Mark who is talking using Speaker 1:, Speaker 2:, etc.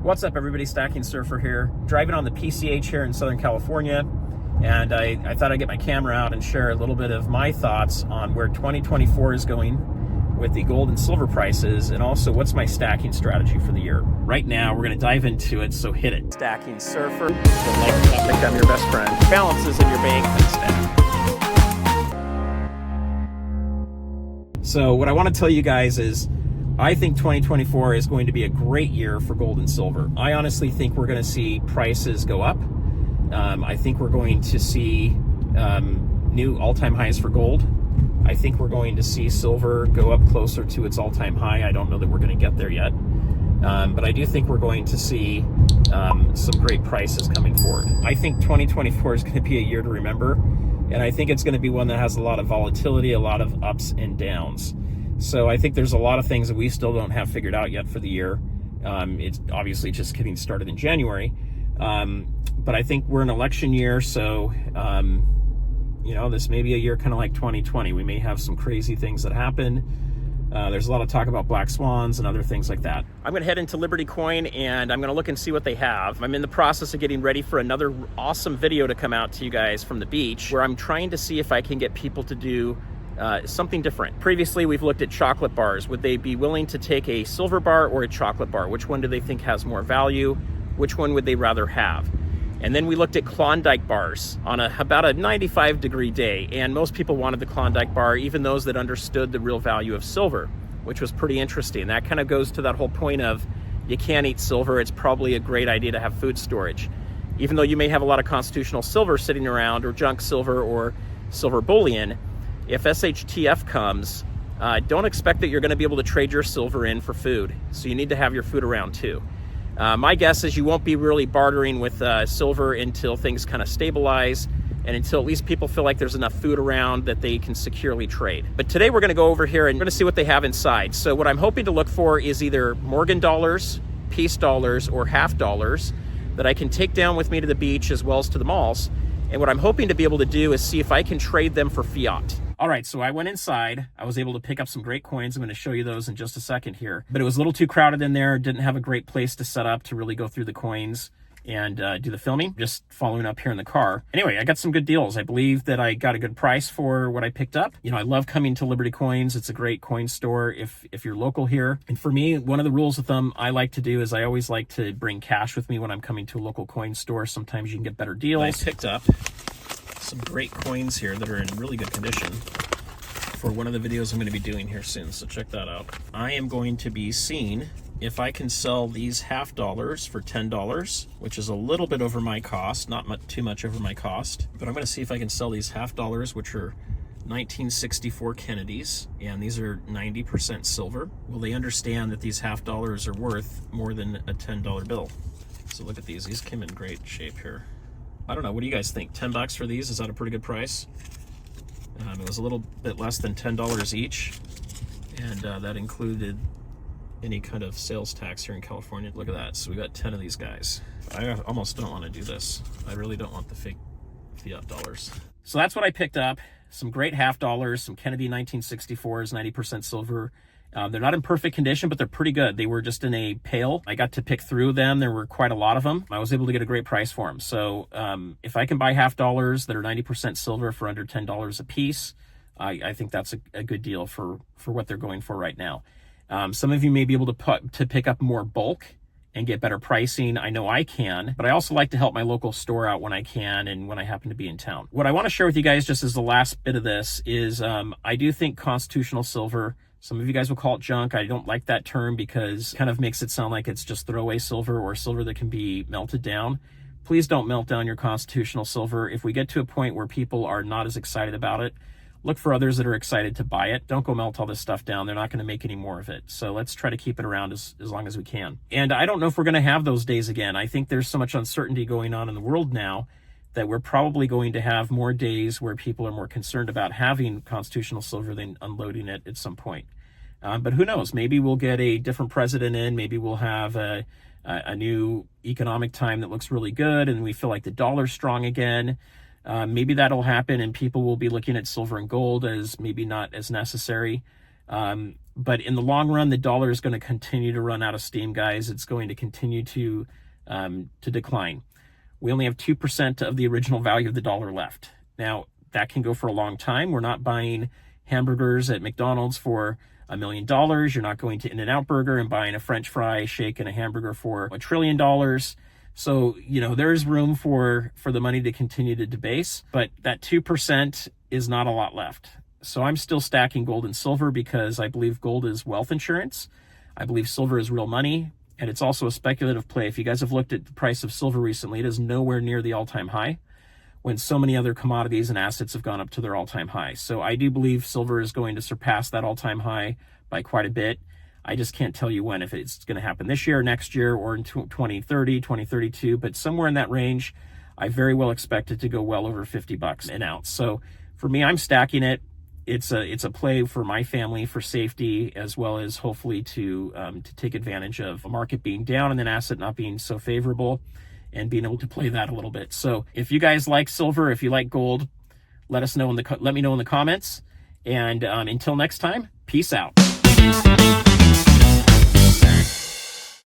Speaker 1: What's up, everybody? Stacking Surfer here. Driving on the PCH here in Southern California, and I thought I'd get my camera out and share a little bit of my thoughts on where 2024 is going with the gold and silver prices, and also what's my stacking strategy for the year. Right now, we're going to dive into it, so hit it. Stacking Surfer. Like I'm your best friend. Balances in your bank and stack. So what I want to tell you guys is, I think 2024 is going to be a great year for gold and silver. I honestly think we're going to see prices go up. I think we're going to see new all-time highs for gold. I think we're going to see silver go up closer to its all-time high. I don't know that we're going to get there yet. But I do think we're going to see some great prices coming forward. I think 2024 is going to be a year to remember. And I think it's going to be one that has a lot of volatility, a lot of ups and downs. So I think there's a lot of things that we still don't have figured out yet for the year. It's obviously just getting started in January. But I think we're an election year, so this may be a year kind of like 2020. We may have some crazy things that happen. There's a lot of talk about black swans and other things like that. I'm going to head into Liberty Coin, and I'm going to look and see what they have. I'm in the process of getting ready for another awesome video to come out to you guys from the beach, where I'm trying to see if I can get people to do something different. Previously, we've looked at chocolate bars. Would they be willing to take a silver bar or a chocolate bar? Which one do they think has more value? Which one would they rather have? And then we looked at Klondike bars on about a 95-degree day, and most people wanted the Klondike bar, even those that understood the real value of silver, which was pretty interesting. That kind of goes to that whole point of you can't eat silver. It's probably a great idea to have food storage. Even though you may have a lot of constitutional silver sitting around, or junk silver, or silver bullion, if SHTF comes, don't expect that you're going to be able to trade your silver in for food. So you need to have your food around too. My guess is you won't be really bartering with silver until things kind of stabilize, and until at least people feel like there's enough food around that they can securely trade. But today we're going to go over here and we're going to see what they have inside. So what I'm hoping to look for is either Morgan dollars, piece dollars, or half dollars that I can take down with me to the beach as well as to the malls. And what I'm hoping to be able to do is see if I can trade them for fiat. All right, so I went inside. I was able to pick up some great coins. I'm going to show you those in just a second here. But it was a little too crowded in there. Didn't have a great place to set up to really go through the coins and do the filming. Just following up here in the car. Anyway, I got some good deals. I believe that I got a good price for what I picked up. I love coming to Liberty Coins. It's a great coin store if you're local here. And for me, one of the rules with them I like to do is I always like to bring cash with me when I'm coming to a local coin store. Sometimes you can get better deals. I picked up some great coins here that are in really good condition for one of the videos I'm going to be doing here soon, so check that out. I am going to be seeing if I can sell these half dollars for $10, which is a little bit over my cost, not too much over my cost, but I'm going to see if I can sell these half dollars, which are 1964 Kennedys, and these are 90% silver. Will they understand that these half dollars are worth more than a $10 bill? So look at these. These came in great shape here. I don't know, what do you guys think? 10 bucks for these? Is that a pretty good price? It was a little bit less than $10 each, and that included any kind of sales tax here in California. Look at that. So we got 10 of these guys. I almost don't want to do this. I really don't want the fake fiat dollars. So that's what I picked up. Some great half dollars, some Kennedy 1964s, 90% silver. They're not in perfect condition, but they're pretty good. They were just in a pail. I got to pick through them. There were quite a lot of them. I was able to get a great price for them. So if I can buy half dollars that are 90% silver for under $10 a piece, I think that's a good deal for what they're going for right now. Some of you may be able to pick up more bulk and get better pricing. I know I can, but I also like to help my local store out when I can and when I happen to be in town. What I want to share with you guys just as the last bit of this is I do think constitutional silver, some of you guys will call it junk. I don't like that term because it kind of makes it sound like it's just throwaway silver or silver that can be melted down. Please don't melt down your constitutional silver. If we get to a point where people are not as excited about it, look for others that are excited to buy it. Don't go melt all this stuff down. They're not going to make any more of it. So let's try to keep it around as long as we can. And I don't know if we're going to have those days again. I think there's so much uncertainty going on in the world now that we're probably going to have more days where people are more concerned about having constitutional silver than unloading it at some point. But who knows? Maybe we'll get a different president in. Maybe we'll have a new economic time that looks really good and we feel like the dollar's strong again. Maybe that'll happen and people will be looking at silver and gold as maybe not as necessary. But in the long run, the dollar is going to continue to run out of steam, guys. It's going to continue to decline. We only have 2% of the original value of the dollar left. Now, that can go for a long time. We're not buying hamburgers at McDonald's for $1 million. You're not going to In-N-Out Burger and buying a French fry, shake, and a hamburger for $1 trillion. So, there's room for the money to continue to debase, but that 2% is not a lot left. So I'm still stacking gold and silver because I believe gold is wealth insurance. I believe silver is real money, and it's also a speculative play. If you guys have looked at the price of silver recently, it is nowhere near the all-time high when so many other commodities and assets have gone up to their all-time high. So I do believe silver is going to surpass that all-time high by quite a bit. I just can't tell you when, if it's going to happen this year, next year, or in 2030, 2032, but somewhere in that range, I very well expect it to go well over $50 an ounce. So for me, I'm stacking it. It's a play for my family for safety, as well as hopefully to take advantage of a market being down and an asset not being so favorable, and being able to play that a little bit. So if you guys like silver, if you like gold, let me know in the comments. And until next time, peace out.